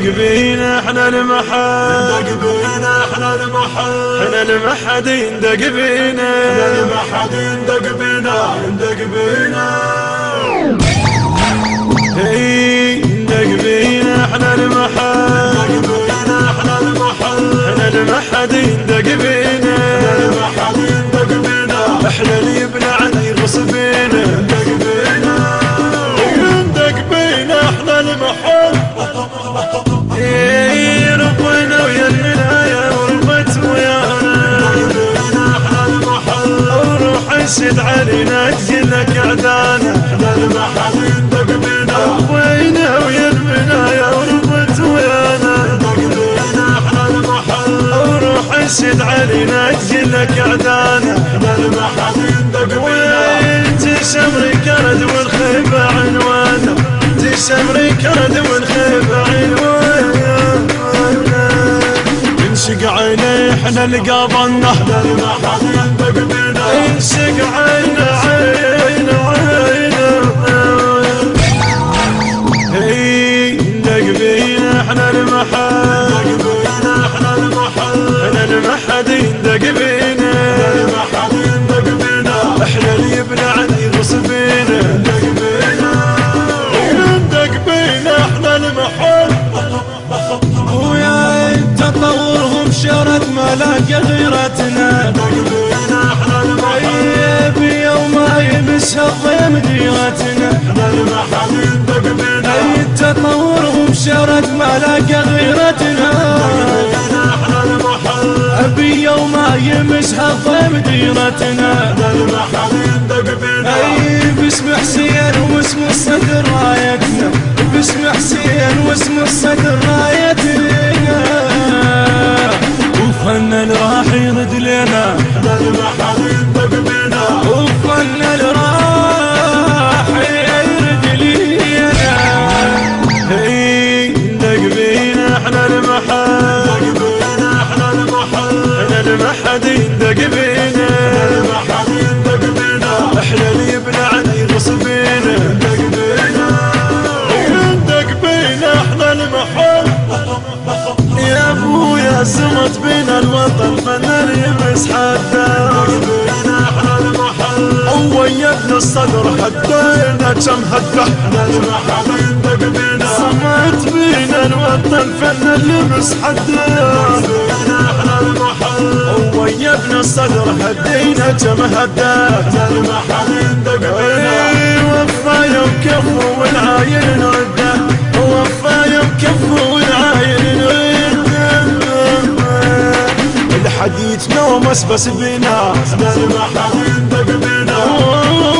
ندق بينا احنا المحل، ندق بينا احنا المحل، احنا المحد يندق بينا، احنا المحد يندق بينا، يندق بينا. ندق بينا احنا المحل، ندق بينا احنا المحل، احنا المحد يندق بينا، احنا المحد يندق بينا، احنا اللي يبلعنا يغص بينا، يندق بينا، يندق بينا احنا المحل. ربنا ويا المنايا وربت ويانا، احنا المحل، وروح انشد علينا تجلك اعدانا، احنا المحل يندق بينا، ربنا ويا المنايا وربت ويانا، يندق بينا احنا المحل، وروح انشد علينا تجلك اعدانا، احنا المحل يندق بينا. وانت شمري كرد والخيبة عنوانا، انت شمري كرد والخيبة عنوانا، انشق عيني احنا لقابلنا، احنا المحل يندق بينا، انشق عينا عينا عينا، ندق بينا احنا المحل، يندق بينا احنا المحل، احنا المحد يندق بينا، المحل يندق بينا، احنا اللي يبلعنا يغص بينا، يندق بينا، يندق بينا احنا المحل. ويا تطورهم شرت ما لاقى غيرتنا، يندق بينا احنا المحل، طيب يوم ما يمس الضيم ديرتنا، احنا المحل يندق بينا، تطورهم شرت ما لاقى غيرتنا، احنا المحل، ابي يوم ما يمس الضيم ديرتنا، احنا المحل يندق بينا، باسم حسين واسم الصدر رايتنا، باسم حسين واسم الصدر رايتنا، وفن راح يرد لنا، احنا المحل يندق بينا، وفن راح يرد لنا، ندق بينا احنا المحل، يندق بينا احنا المحل، احنا المحد يندق بينا، المحل يندق بينا، احنا اللي يبلعنا يغص بينا، يندق بينا، يندق بينا احنا المحل. يا ابويا سمت بينا الوطن فنان يمس حدا، بينا احنا المحل، ويدنا الصدر هدينا كم هده، احنا المحل يندق بينا، سمت بينا الوطن فنان يمس حدا، بينا احنا المحل، ويدنا الصدر هدينا كم هده، احنا المحل يندق بينا، وفايا وكفو والعاين نرده، وفايا وكفو والعاين نرده، الحديث نومس بس بينا، احنا المحل يندق بينا،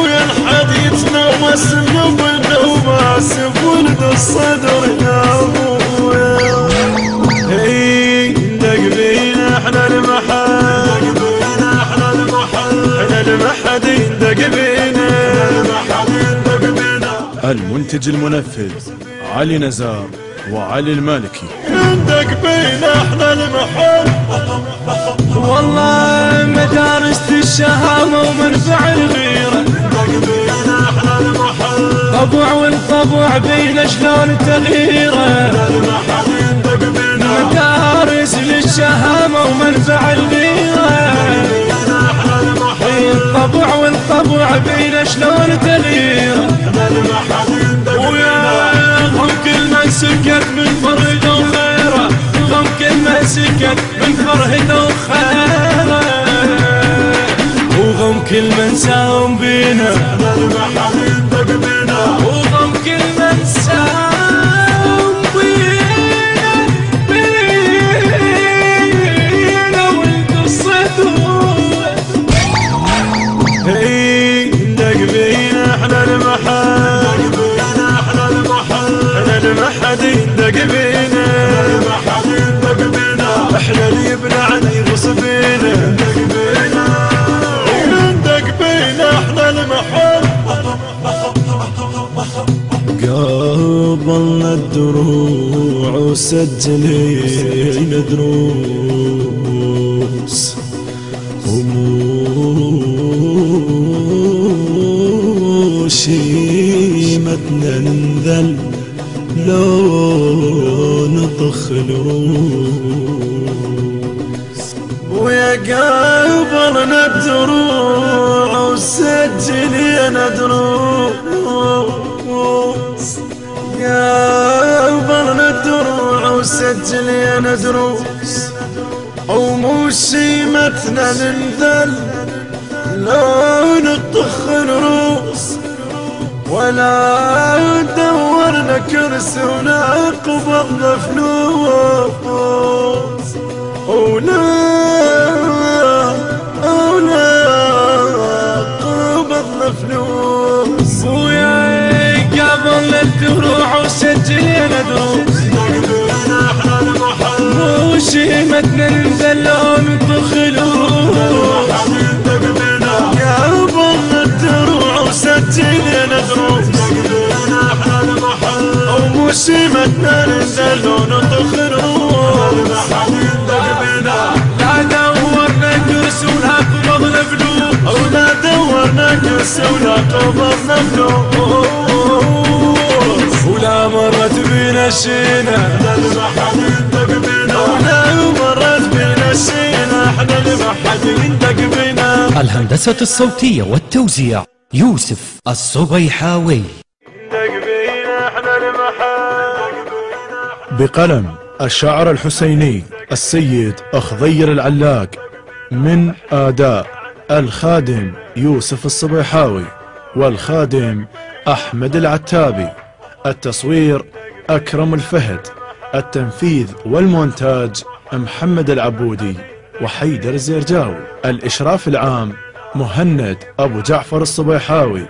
ويا الحديث نومس نومس ولد الصدر يا ابويا، ندق بينا احنا المحل، بينا احنا المحل، احنا المحد يندق بينا، المحل يندق بينا، المنتج المنفذ علي نزار وعلي المالكي. ندق بينا احنا المحل. والله مدارس الشهامة ومنفع الغيرة، يندق بينا احنا المحل، طبع والطبع بين شلون تغييره، المحل يندق بينا، مدارس للشهامة ومنفع الغيرة، بينا احنا المحل، الطبع والطبع بين شلون تغييره، المحل يندق بينا، ويا هم كل من سكت من فرهده وخيره، هم كل من سكت من فرهده وخيره، وهم كل من ساوم بينا، المحل يندق بينا، وهم كل من ساوم بينا، بينا والقصة ندق بينا احنا المحل، بينا احنا المحل، احنا المحد يندق بينا، المحل يندق بينا، احنا اللي يبلعنا يغص بينا، يندق بينا، يندق بينا احنا المحل. قابلنا الدروع وسجلينا دروس وموشيمتنا ننذل لو نطخ الروس ويا قبلنا الدروع وسجلينا دروس يا قبلنا الدروع وسجلينا دروس ومشيمتنا ننذل لو نطخ الروس ولا دورنا كرسي ونقبضنا فلوس ولا قبضنا فلوس ويا قبل الدروع وسجلنا دروس وشيمتنا ننزل ونطخ الروس يا قبل الدروع وسجلنا دروس ومشيمتنا ننزل ونطخ الروس لا دورنا كرسي ولا قبضنا فلوس ولا دورنا كرسي ولا قبضنا فلوس ولا مرت بينا شينا ولا مرت بينا شينا احنا اللي ما حد يندق بينا. الهندسة الصوتية والتوزيع يوسف الصبيحاوي. بقلم الشاعر الحسيني السيد أخضير العلاق، من آداء الخادم يوسف الصبيحاوي والخادم أحمد العتابي، التصوير أكرم الفهد، التنفيذ والمونتاج محمد العبودي وحيدر الزرجاوي، الإشراف العام مهند أبو جعفر الصبيحاوي.